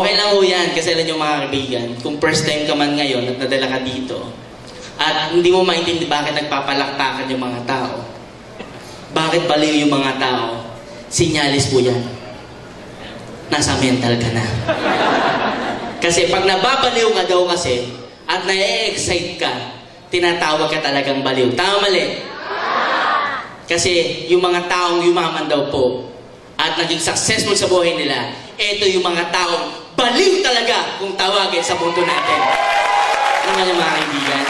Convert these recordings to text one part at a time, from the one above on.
Okay lang ho yan, kasi alam nyo mga kaibigan, kung first time ka man ngayon at nadala ka dito, at hindi mo maintindihan bakit nagpapalakpakan yung mga tao, bakit baliw yung mga tao, sinyalis po yan. Nasa mental ka na. Kasi pag nababaliw ka daw kasi, at na-excite ka, tinatawag ka talagang baliw. Tama mali? Kasi yung mga taong yumaman daw po, at naging successful sa buhay nila, ito yung mga taong baliw talaga kung tawagin sa mundo natin. Ano yung mga kaibigan?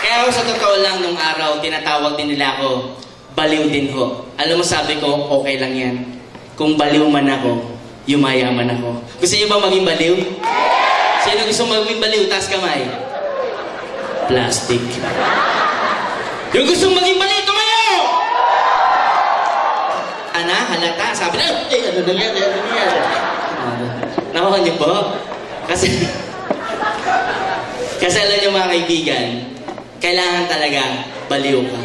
Kaya ako sa totoo lang nung araw, tinatawag din nila ako, baliw din ho. Alam mo sabi ko, okay lang yan. Kung baliw man ako, yumayaman ako. Gusto niyo ba maging baliw? Sino gusto maging baliw? Taas kamay. Plastic. Yung gusto maging baliw, tumayo! Ana, halata. Sabi na, ano na yan, ano na yan. Nakuha niyo po? Kasi alam niyo mga kaibigan, kailangan talaga baliw ka.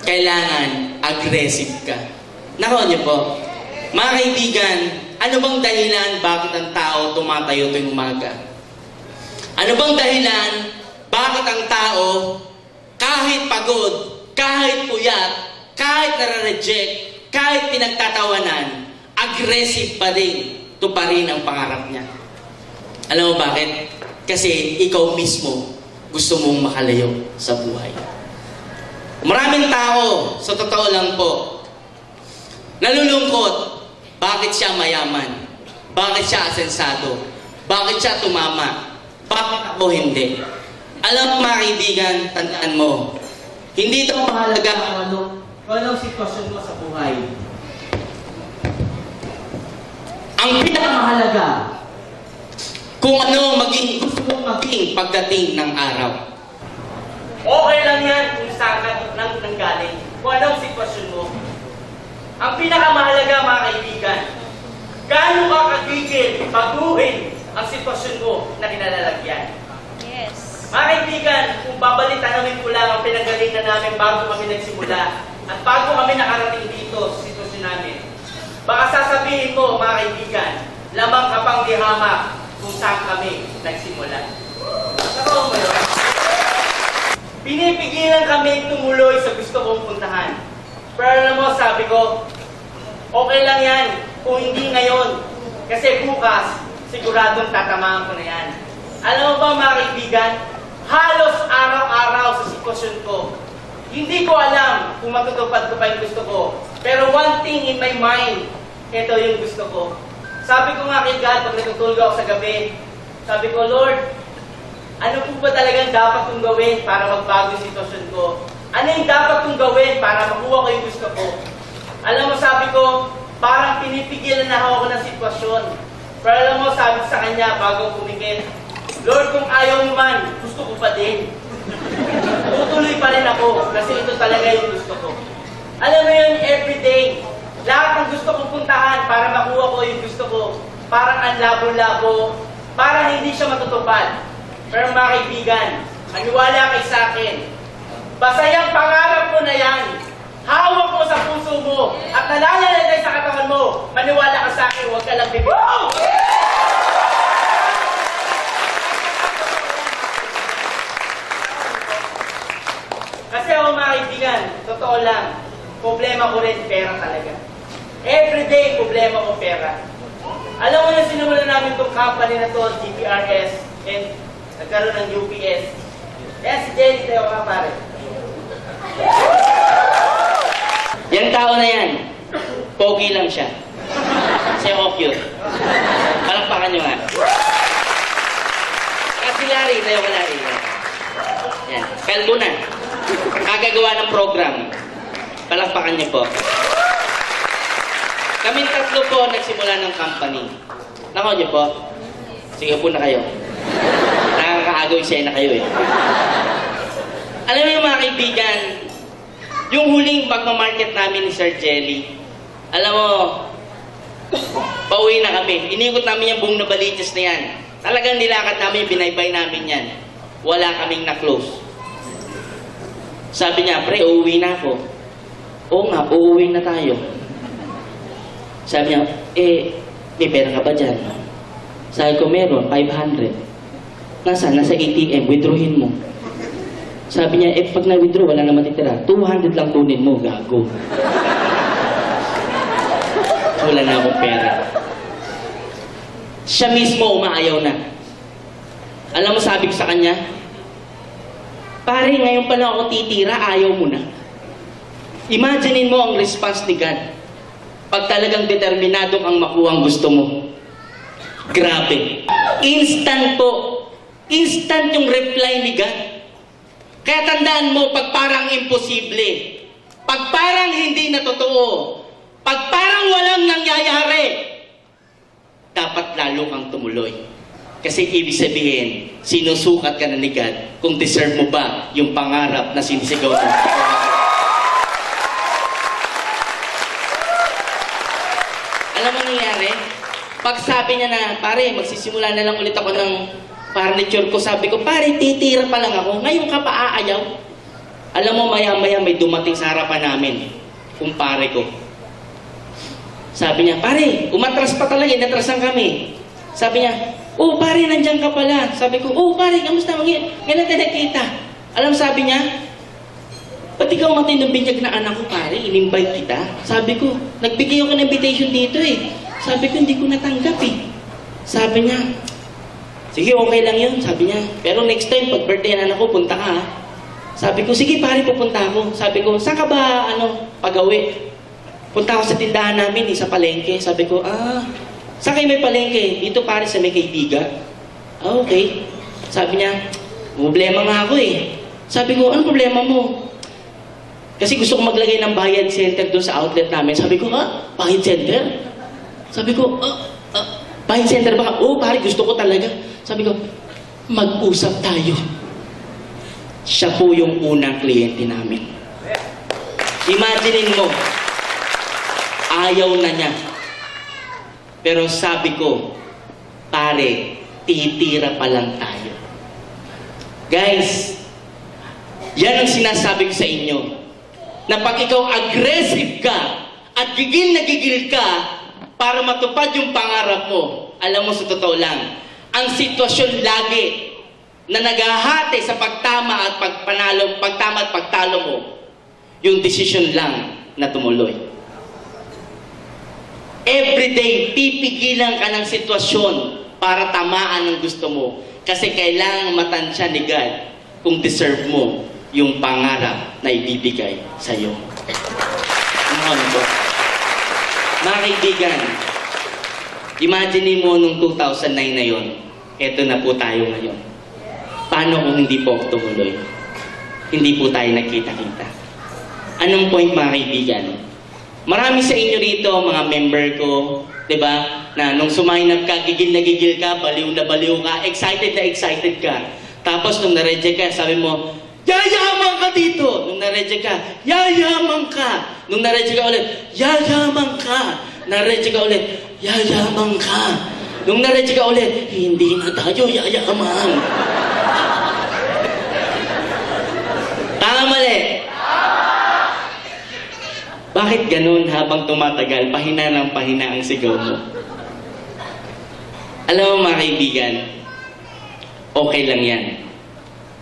Kailangan aggressive ka. Nakuha niyo po? Mga kaibigan, ano bang dahilan bakit ang tao tumatayo tuwing umaga? Ano bang dahilan bakit ang tao kahit pagod, kahit puyat, kahit nare-reject, kahit pinagtatawanan, aggressive pa rin, tuparin ang pangarap niya? Alam mo bakit? Kasi ikaw mismo gusto mong makalayo sa buhay. Maraming tao, sa totoo lang po, nalulungkot. Bakit siya mayaman? Bakit siya asensado? Bakit siya tumama? Bakit ako hindi? Alam mo mga kaibigan, tandaan mo, hindi ito mahalaga kung anong sitwasyon mo sa buhay. Ang pinakamahalaga, kung ano gusto mong maging pagdating ng araw. Okay lang yan kung saan ka nanggaling, kung anong sitwasyon mo. Ang pinakamahalaga mga kaibigan, gaano ka kagigil, baguhin ang sitwasyon mo na kinalalagyan. Yes. Mga kaibigan, kung babalik-tanawin ko lang ang pinanggalingan namin bago kami nagsimula at bago kami nakarating dito sa sitwasyon namin, baka sasabihin mo mga kaibigan, lamang kapang dihamak kung saan kami nagsimula. Nakao mo yun? Pinipigilan kami tumuloy sa gusto kong puntahan. Pero alam mo, sabi ko, okay lang yan kung hindi ngayon. Kasi bukas, siguradong tatamaan ko na yan. Alam mo ba mga kaibigan, halos araw-araw sa sitwasyon ko, hindi ko alam kung matutupad ko pa yung gusto ko. Pero one thing in my mind, ito yung gusto ko. Sabi ko nga kay God, pag natutulog ako sa gabi, sabi ko, Lord, ano po ba talagang dapat kong gawin para magbago yung sitwasyon ko? Ano yung dapat kong gawin para makuha ko yung gusto ko? Alam mo, sabi ko, parang pinipigilan na ako ng sitwasyon. Pero alam mo, sabi sa kanya, bago kumikit, Lord, kung ayaw mo man, gusto ko pa din. Tutuloy pa rin ako, kasi ito talaga yung gusto ko. Alam mo yun, everyday, lahat ng gusto kong puntahan para makuha ko yung gusto ko, parang ang labo-labo, parang hindi siya matutupad. Pero mga kaibigan, maniwala kay sa akin, basta yung pangarap mo na yan, hawak mo sa puso mo, at nalalalagay sa katawan mo, maniwala ka sa akin, huwag ka lang bibitaw. Kasi ako mga kaibigan, totoo lang, problema ko rin pera talaga. Everyday, problema ko pera. Alam mo na sinimulan namin itong company na to, GPRS, and nagkaroon ng UPS. Kaya si Jenny, tayo ka pare. Yan tao na yan, pogi lang siya. Kasi ako cute. Palakpakan nyo nga. Kasi Larry, tayo ka Larry. Yan, kalbo na. Kagagawa ng program. Palakpakan nyo po. Kaming tatlo po nagsimula ng company. Nako nyo po. Sige po na kayo. Nakakaagaw yung na kayo eh. Alam mo yung mga kaibigan, yung huling pagmamarket namin ni Sir Jelly, alam mo, pauwi na kami. Inikot namin yung buong Nabaliches na yan. Talagang nilakad namin, binaybay namin yan. Wala kaming na-close. Sabi niya, pre, uuwi na ako. Oo nga, uuwi na tayo. Sabi niya, may pera ka ba dyan? Sabi ko, meron, 500. Nasaan? Nasa ATM, withdrawin mo. Sabi niya, eh pag na-withdraw, wala na matitira. 200 lang kunin mo, gago. Wala na akong pera. Siya mismo umaayaw na. Alam mo, sabi ko sa kanya, pare, ngayon pa lang ako titira, ayaw mo na. Imaginein mo ang response ni God. Pag talagang determinadong ang makuha ang gusto mo. Grabe. Instant po. Instant yung reply ni God. Kaya tandaan mo, pag parang imposible, pag parang hindi na totoo, pag parang walang nangyayari, dapat lalo kang tumuloy. Kasi ibig sabihin, sinusukat ka na ni God kung deserve mo ba yung pangarap na sinisigaw mo. Alam mo nangyari? Pag sabi niya na, pare, magsisimula na lang ulit ako ng furniture ko, sabi ko, pare, titira pa lang ako. Ngayon ka pa aayaw. Alam mo, maya-maya may dumating sa harapan namin. Kumpare ko. Sabi niya, pare, umatras pa talaga, inatrasan kami. Sabi niya, oh, pare, nandiyan ka pala. Sabi ko, oh, pare, kamusta? Ngayon natin nakita. Alam, sabi niya, ba't ikaw matinong binyag na anak ko, pare? In-invite kita. Sabi ko, nagbigay ako ng invitation dito eh. Sabi ko, hindi ko natanggap eh. Sabi niya, sige, okay lang yun. Sabi niya, pero next time, pag birthday ng anak ko, punta ka ha. Sabi ko, sige pare, pupunta ako. Sabi ko, saan ka ba, pagawi? Punta ako sa tindahan namin, sa palengke. Sabi ko, saan kayo may palengke? Dito pare sa may kaibiga. Okay. Sabi niya, problema nga ako eh. Sabi ko, anong problema mo? Kasi gusto ko maglagay ng bayad center doon sa outlet namin. Sabi ko, bayad center? Sabi ko, bayad center ba? Oo, pare, gusto ko talaga. Sabi ko, mag-usap tayo. Siya po yung unang kliyente namin. Imaginein mo, ayaw na niya. Pero sabi ko, pare, titira pa lang tayo. Guys, yan ang sinasabi ko sa inyo. Na pag ikaw aggressive ka at gigil na gigil ka para matupad yung pangarap mo, alam mo sa totoo lang, ang sitwasyon lagi na naghahati sa pagtama at pagtalo mo, yung decision lang na tumuloy. Everyday, pipigilan ka ng sitwasyon para tamaan ang gusto mo. Kasi kailangan matansya ni God kung deserve mo yung pangarap na ibibigay sa iyo. Mga kaibigan, imagine mo nung 2009 na yon, eto na po tayo ngayon. Paano kung hindi po ako tumuloy? Hindi po tayo nagkita-kita. Anong point, mga kaibigan? Marami sa inyo rito, mga member ko, di ba, na nung sumainap ka, gigil na gigil ka, baliw na baliw ka, excited na excited ka. Tapos nung na-reject ka, sabi mo, yayaman ka dito! Nung na-reject ka, yayaman ka! Nung na-reject ka ulit, yayaman ka! Na-reject ka ulit, yayaman ka! Nung na-reject ka ulit, hindi na tayo yayaman! Tama mali? Bakit ganun habang tumatagal, pahina ng pahina ang sigaw mo? Alam mo mga kaibigan, okay lang yan.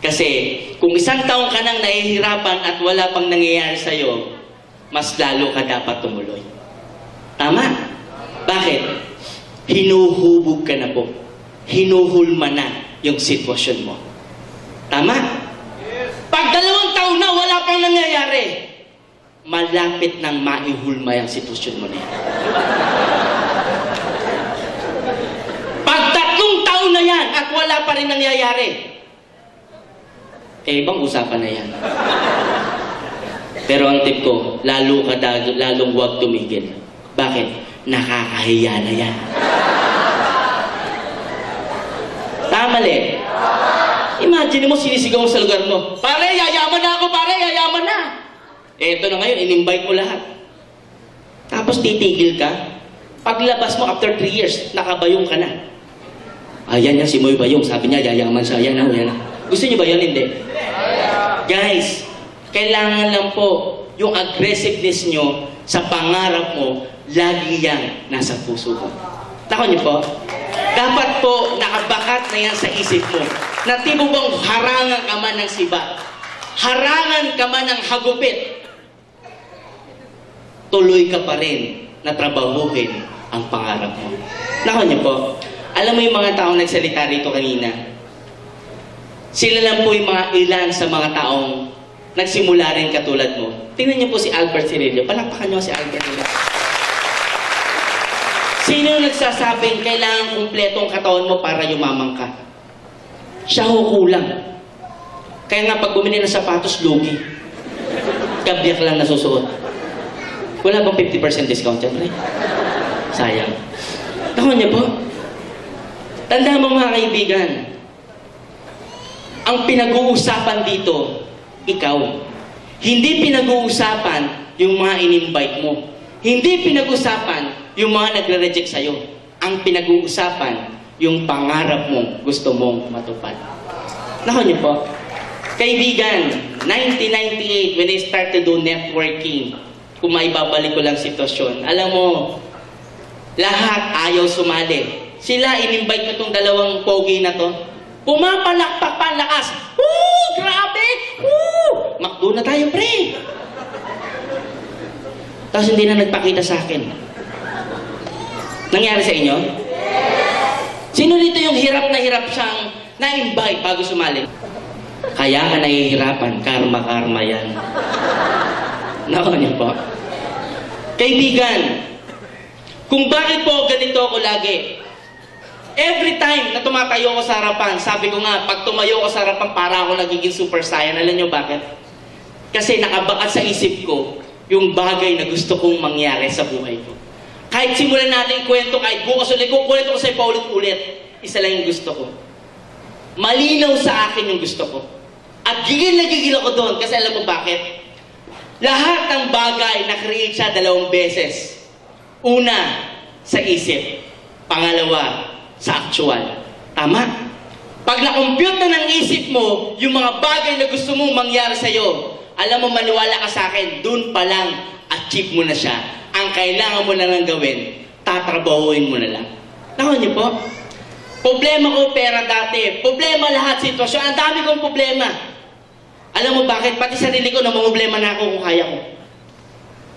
Kasi kung isang taong ka nang nahihirapan at wala pang nangyayari sa'yo, mas lalo ka dapat tumuloy. Tama? Bakit? Hinuhubog ka na po. Hinuhulma na yung sitwasyon mo. Tama? Pag 2 taon na wala pang nangyayari, malapit nang maihulma yung sitwasyon mo na yan. Pag 3 taon na yan at wala pa rin nangyayari, ibang usapan na yan. Pero ang tip ko, lalong huwag tumigil. Bakit? Nakakahiya na yan. Tama mali? Imagine mo, sinisigaw mo sa lugar mo, pare, yayaman na ako, pare, yayaman na. Eto na ngayon, in-invite mo lahat. Tapos titigil ka. Paglabas mo, after 3 years, nakabayong ka na. Ayan yan, si Moy Bayong. Sabi niya, yayaman siya. Yan na. Gusto niyo ba yan? Hindi. Guys, kailangan lang po yung aggressiveness nyo sa pangarap mo, lagi yan nasa puso mo. Tako niyo po? Dapat po nakabakat na yan sa isip mo. Na tibo bang harangan ka man ng siba, harangan ka man ng hagupit, tuloy ka pa rin na trabahuhin ang pangarap mo. Nako niyo po, alam mo yung mga taong nagsalita rito kanina, sila lang po yung mga ilan sa mga taong nagsimula rin katulad mo. Tingnan niyo po si Albert Cirillo. Palakpakan niyo si Albert Cirillo. Sino yung nagsasabing kailangan kumpletong katawan mo para yumaman ka? Siya ho kulang. Kaya nga pag bumili ng sapatos, lugi. Kabyak lang nasusuot. Wala bang 50% discount yan, pre? Sayang. Naku niya po. Tanda mo mga kaibigan, ang pinag-uusapan dito, ikaw. Hindi pinag-uusapan yung mga in-invite mo. Hindi pinag-uusapan yung mga nagre-reject sa'yo. Ang pinag-uusapan, yung pangarap mo, gusto mong matupad. Naku niyo po. Kaibigan, 1998, when I started to do networking, kung maibabalik ko lang sitwasyon, alam mo, lahat ayaw sumali. Sila, in-invite ko itong dalawang pogi na to. Pumapalakpak pa ang lakas. Woo! Grabe! Woo! Makdo na tayo, pre! Tapos hindi na nagpakita sa akin. Nangyari sa inyo? Sino dito yung hirap na hirap siyang na-invite bago sumali? Kaya ka nahihirapan, karma-karma yan. Nako niyo po. Kaibigan, kung bakit po ganito ako lagi, every time na tumatayo ako sa harapan, sabi ko nga, pag tumayo ako sa harapan, para ako nagiging super saiyan. Alam niyo bakit? Kasi nakabakat sa isip ko yung bagay na gusto kong mangyari sa buhay ko. Kahit simulan natin kwento, kahit bukas ulit, kukwento ko sa'yo paulit-ulit, isa lang yung gusto ko. Malinaw sa akin yung gusto ko. At gigil na gigil ako doon kasi alam mo bakit? Lahat ng bagay na-create siya 2 beses. Una, sa isip. Pangalawa, sa actual. Tama? Pag na-compute na ng isip mo yung mga bagay na gusto mong mangyari sa'yo, alam mo, maniwala ka sa akin, dun pa lang, achieve mo na siya. Ang kailangan mo na lang gawin, tatrabahuin mo na lang. Naku niyo po, problema ko pera dati, problema lahat sitwasyon, ang dami kong problema. Alam mo bakit? Pati sarili ko, namumblema na ako kung kaya ko.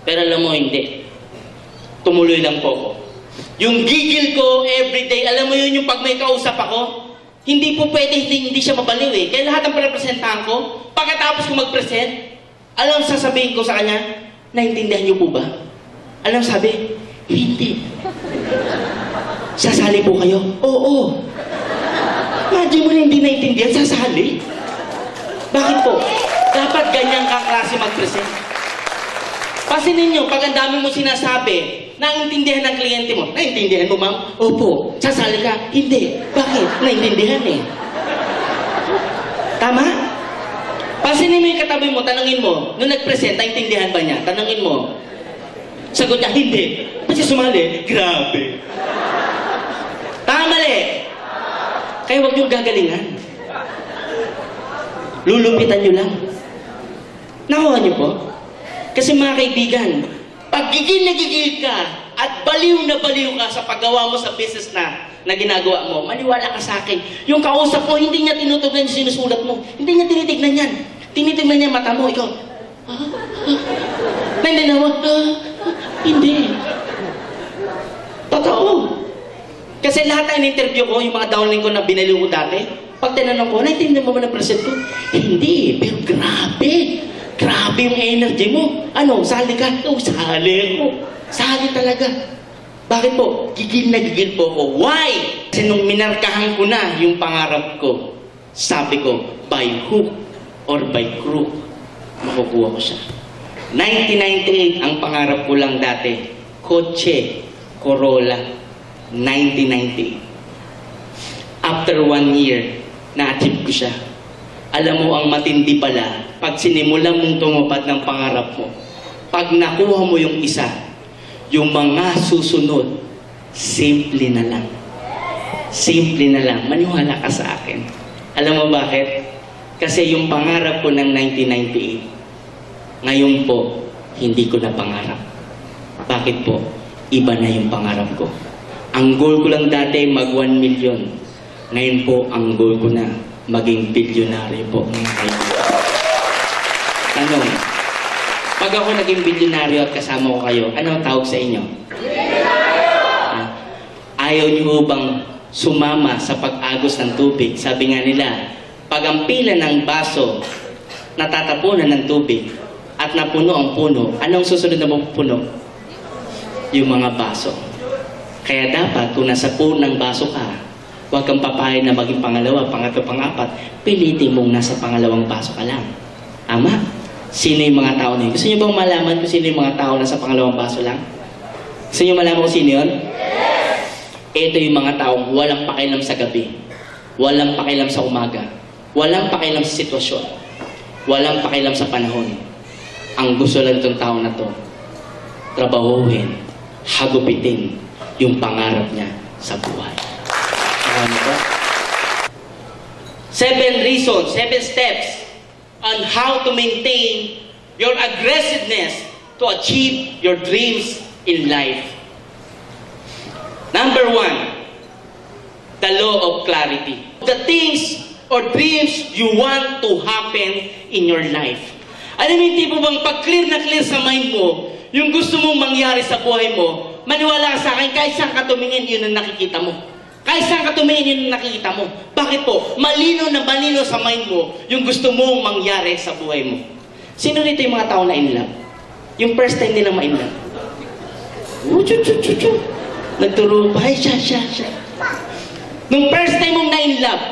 Pero alam mo, hindi. Tumuloy lang po ako. Yung gigil ko everyday, alam mo yun yung pag may kausap ako, hindi po pwede, hindi siya mabaliw eh. Kaya lahat ng prepresentahan ko, pagkatapos ko mag-present, alam sasabihin ko sa kanya, naintindihan niyo po ba? Alam sabi, hindi. Sasali po kayo? Oo. Imagine mo na hindi naintindihan, sasali. Bakit po? Dapat ganyan kang klase mag-present. Pasinin nyo, pag ang dami mo sinasabi, naintindihan ng kliyente mo. Naintindihan mo, ma'am? Opo. Sasali ka? Hindi. Bakit? Naintindihan eh. Tama? Pasinin mo yung katabi mo, tanungin mo, nung nag-present, naintindihan ba niya? Tanungin mo. Sagot niya, hindi. Kasi sumali, grabe. Tama, mali. Kaya huwag niyong gagalingan. Lulupitan niyo lang. Nakuha niyo po? Kasi mga kaibigan, pag gigil na gigil ka at baliw na baliw ka sa paggawa mo sa business na ginagawa mo, maniwala ka sa akin. Yung kausap mo, hindi niya tinutugnan yung sinusulat mo. Hindi niya tinitignan yan. Tinitignan niya mata mo, ikaw. Naintindihan mo? Hindi. Totoo. Kasi lahat na in-interview ko, yung mga downline ko na binaliw ko dati, pag tinanong ko, naintindihan mo ba na present ko? Hindi. Pero grabe. Grabe yung energy mo. Ano, sali ka? Oo, sali ko. Sali talaga. Bakit po? Gigil na gigil po ako. Why? Kasi nung minarkahan ko na yung pangarap ko, sabi ko, by hook or by crook, makukuha ko siya. 1998, ang pangarap ko lang dati, kotse, Corolla, 1998. After 1 year, na-achieve ko siya. Alam mo, ang matindi pala, pag sinimulan mong tumupad ng pangarap mo, pag nakuha mo yung isa, yung mga susunod, simple na lang. Simple na lang. Maniwala ka sa akin. Alam mo bakit? Kasi yung pangarap ko ng 1998, ngayon po, hindi ko na pangarap. Bakit po? Iba na yung pangarap ko. Ang goal ko lang dati mag 1 million. Ngayon po, ang goal ko na maging bilyonaryo po. Tanong, pag ako naging bilyonaryo at kasama ko kayo, ano ang tawag sa inyo? Ayaw niyo bang sumama sa pag-agos ng tubig? Sabi nga nila, pag ang pila ng baso natatapunan ng tubig at napuno ang puno, anong susunod na mapupuno? Yung mga baso. Kaya dapat, kung nasa puno ng baso ka, huwag kang papayag na maging pangalawa, pangatlo, pangapat, pilitin mong nasa pangalawang baso ka lang. Ama? Sino yung mga tao na yun? Gusto niyo bang malaman kung sino yung mga tao na sa pangalawang baso lang? Gusto niyo malaman kung sino yun? Ito yung mga taong walang pakialam sa gabi, walang pakialam sa umaga, walang pakialam sa sitwasyon, walang pakialam sa panahon. Ang gusto lang itong tao na to, trabahuhin, hagupitin yung pangarap niya sa buhay. Ano ba? 7 reasons, 7 steps on how to maintain your aggressiveness to achieve your dreams in life. Number 1, the law of clarity. The things or dreams you want to happen in your life. Alam mo, hindi po bang pag clear na clear sa mind mo, yung gusto mong mangyari sa buhay mo, maniwala ka sa akin, kahit saan ka tumingin, yun ang nakikita mo. Kahit saan ka tumingin, yun ang nakikita mo. Bakit po? Malino na malino sa mind mo, yung gusto mong mangyari sa buhay mo. Sino nito yung mga tao na in love? Yung first time nilang ma-in love? Nagturo pa, ay, siya. Nung first time mong na-in love,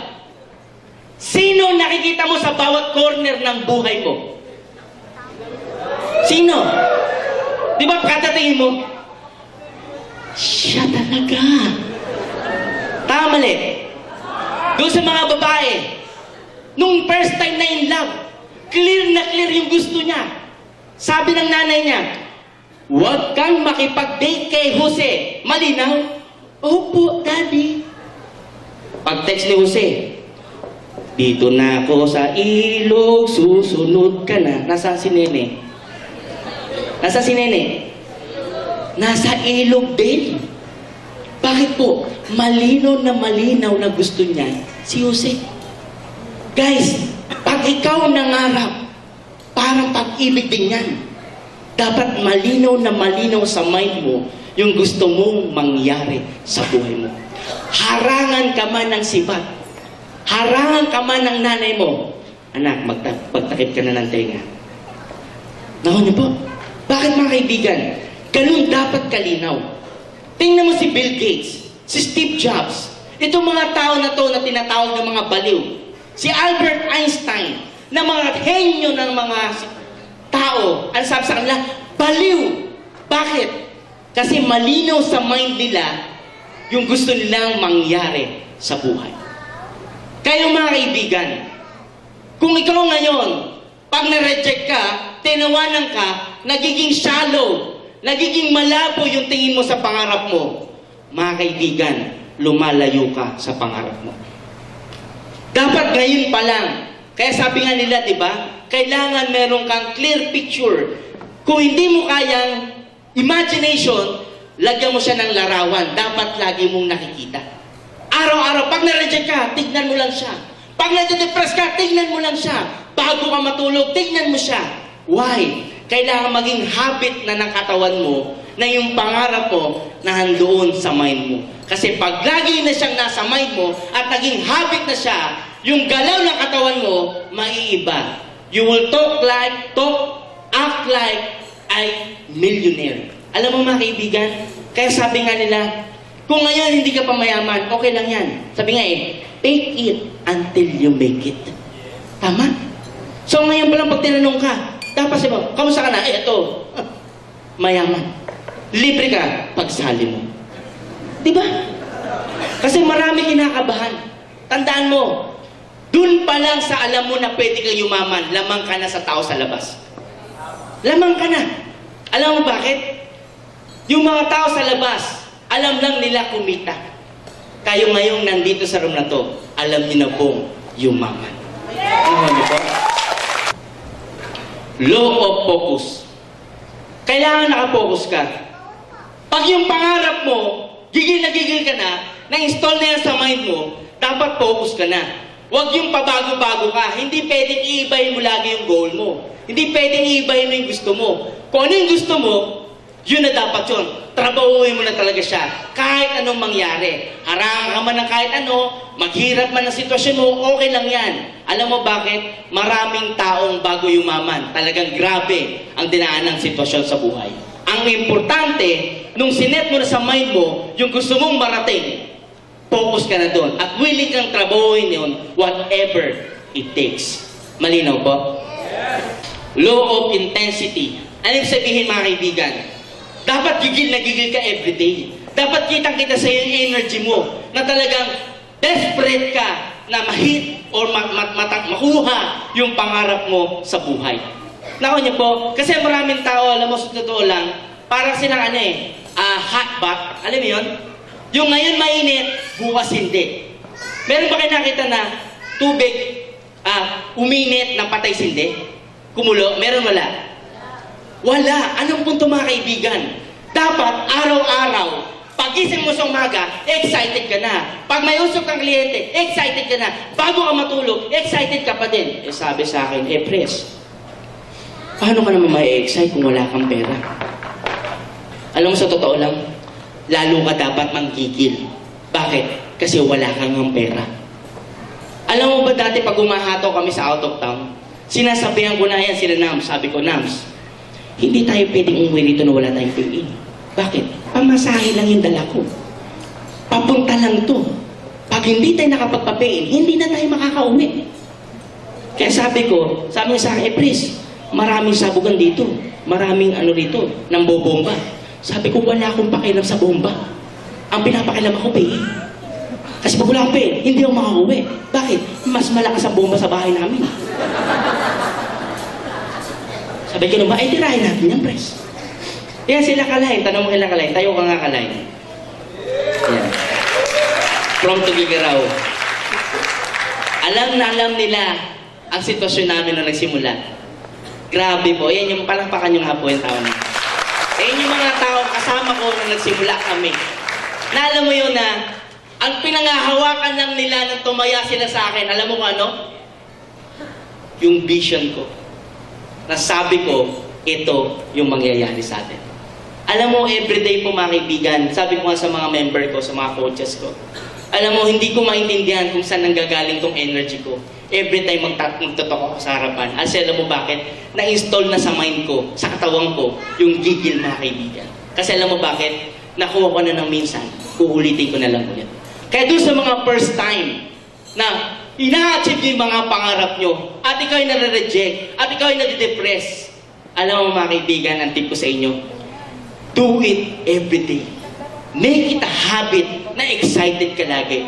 sino nakikita mo sa bawat corner ng buhay mo? Sino? Di ba katatingin mo? Siya talaga. Tama mali. Doon sa mga babae, nung first time na in love, clear na clear yung gusto niya. Sabi ng nanay niya, huwag kang makipag-date kay Jose. Malinaw? Opo, Daddy. Pag-text ni Jose, dito na ako sa ilog, susunod ka na. Nasaan si Nene? Nasaan si Nene? Nasa ilog din. Bakit po? Malinaw na gusto niya si Jose. Guys, pag ikaw nangarap, parang pag-ibig din yan. Dapat malinaw sa mind mo yung gusto mong mangyari sa buhay mo. Harangan ka man ng sibat. Harangan ka man ng nanay mo. Anak, magtakip ka na ng tenga. Naku niyo po. Bakit mga kaibigan? Ganun dapat kalinaw. Tingnan mo si Bill Gates, si Steve Jobs. Itong mga tao na to na tinatawag ng mga baliw. Si Albert Einstein, na mga henyo ng mga tao, ang sabi sa kanila, baliw. Bakit? Kasi malinaw sa mind nila yung gusto nilang mangyari sa buhay. Kayo mga kaibigan, kung ikaw ngayon, pag na-reject ka, tinawanan ka, nagiging shallow, nagiging malabo yung tingin mo sa pangarap mo, mga kaibigan, lumalayo ka sa pangarap mo. Dapat ngayon pa lang. Kaya sabi nga nila, di ba? Kailangan meron kang clear picture. Kung hindi mo kayang imagination, lagyan mo siya ng larawan. Dapat lagi mong nakikita. Araw-araw, pag na-reject ka, tignan mo lang siya. Pag na-depress ka, tignan mo lang siya. Bago ka matulog, tignan mo siya. Why? Kailangan maging habit na ng katawan mo na yung pangarap mo na handoon sa mind mo. Kasi pag lagi na siyang nasa mind mo at naging habit na siya, yung galaw ng katawan mo, maiiba. You will act like a millionaire. Alam mo mga kaibigan, kaya sabi nga nila, kung ngayon hindi ka pa mayaman, okay lang yan. Sabi nga take it until you make it. Tama? So ngayon pa lang pag tinanong ka, dapat sabi mo, kamusta ka na? Eto, mayaman. Libre ka, pagsali mo. Diba? Kasi marami kinakabahan. Tandaan mo, dun pa lang sa alam mo na pwede kang yumaman, lamang ka na sa tao sa labas. Lamang ka na. Alam mo bakit? Yung mga tao sa labas, alam lang nila kumita. Kayo ngayong nandito sa room na to, alam niyo na pong yumaman. Ano niyo po? Law of focus. Kailangan nakapokus ka. Pag yung pangarap mo, gigil na gigil ka na-install na yan sa mind mo, dapat focus ka na. Huwag yung pabago-bago ka. Hindi pwedeng iibahin mo lagi yung goal mo. Hindi pwedeng iibahin mo yung gusto mo. Kung ano yung gusto mo, yun na dapat yun. Trabahuin mo na talaga siya. Kahit anong mangyari. Harang ka man ng kahit ano, maghirap man ang sitwasyon mo, okay lang yan. Alam mo bakit? Maraming taong bago yumaman. Talagang grabe ang dinaan ng sitwasyon sa buhay. Ang importante, nung sinet mo na sa mind mo, yung gusto mong marating, focus ka na doon. At willing kang trabahuin yun, whatever it takes. Malinaw po? Law of intensity. Ano yung sabihin mga kaibigan? Dapat gigil na gigil ka everyday. Dapat kitang-kita sa iyo yung energy mo na talagang desperate ka na ma-hit or makuha yung pangarap mo sa buhay. Nako niyo po, kasi maraming tao, alam mo, sa totoo lang, parang silang hot bath. Alam mo yun? Yung ngayon mainit, bukas hindi. Meron ba kayo nakita na tubig uminit ng patay sindi? Kumulo? Meron wala? Wala. Anong punto mga kaibigan? Dapat araw-araw, pagising mo sa umaga, excited ka na. Pag may usok ng kliyente, excited ka na. Bago ka matulog, excited ka pa din. Eh sabi sa akin, Pres, paano ka naman ma-excite kung wala kang pera? Alam mo sa totoo lang, lalo ka dapat manggigil. Bakit? Kasi wala kang ng pera. Alam mo ba dati pag umahataw kami sa out of town, sinasabihan ko na yan sila Nams. Sabi ko, Nams, hindi tayo pwedeng umuwi dito na wala tayong pay-in. Bakit? Pamasahe lang yung dala ko. Papunta lang to. Pag hindi tayo nakapagpa-pay-in, hindi na tayo makakauwi. Kaya sabi ko, sabi sa akin, Pres, maraming sabugan dito. Maraming dito, nang bobomba. Sabi ko, wala akong pakialam sa bomba. Ang pinapakialam ako, pay-in. Kasi pag wala akong pay-in, hindi ako makakauwi. Bakit? Mas malakas ang bomba sa bahay namin. Sabi ko naman, ay tirahin natin yan, Pres. Yan sila Kalay. Tanong mo kila Kalay. Tayo ka nga Kalay. Yan. From Tugigaraw. Alam na alam nila ang sitwasyon namin nung nagsimula. Grabe po. Yan yung palakpakan yung hapo yung tao na. Yan yung mga tao kasama ko nung nagsimula kami. Na alam mo yun na ang pinangahawakan lang nila nang tumaya sila sa akin. Alam mo kung ano? Yung vision ko. Nasabi ko, ito yung mangyayari sa atin. Alam mo, everyday po mga kaibigan, sabi ko nga sa mga member ko, sa mga coaches ko, alam mo, hindi ko maintindihan kung saan nanggagaling tong energy ko. Every time magtutok ako sa harapan. Kasi alam mo bakit? Na-install na sa mind ko, sa katawan ko, yung gigil mga kaibigan. Kasi alam mo bakit? Nakuha ko na ng minsan, uulitin ko na lang ulit. Kaya doon sa mga first time na ina-achieve yung mga pangarap nyo, at ikaw ay nare-reject, at ikaw ay nade-depress. Alam mo mga kaibigan, ang tip ko sa inyo, do it every day. Make it a habit na excited ka lagi.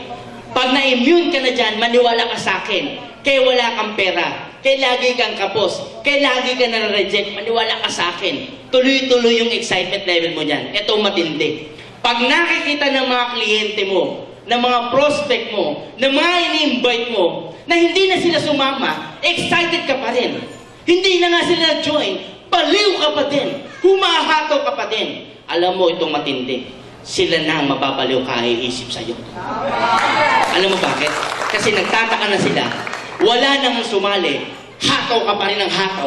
Pag na-immune ka na dyan, maniwala ka sa akin, kaya wala kang pera, kaya lagi kang kapos, kaya lagi ka nare-reject, maniwala ka sa akin. Tuloy-tuloy yung excitement level mo dyan. Ito matindi. Pag nakikita ng mga kliyente mo, ng mga prospect mo, ng mga ini-invite mo, na hindi na sila sumama, excited ka pa rin. Hindi na nga sila na-join, baliw ka pa din, humahato ka pa din. Alam mo itong matindi, sila na ang mababaliw ka iisip sa'yo. Alam mo bakit? Kasi nagtataka na sila, wala nang sumali, hataw ka pa rin ng hataw.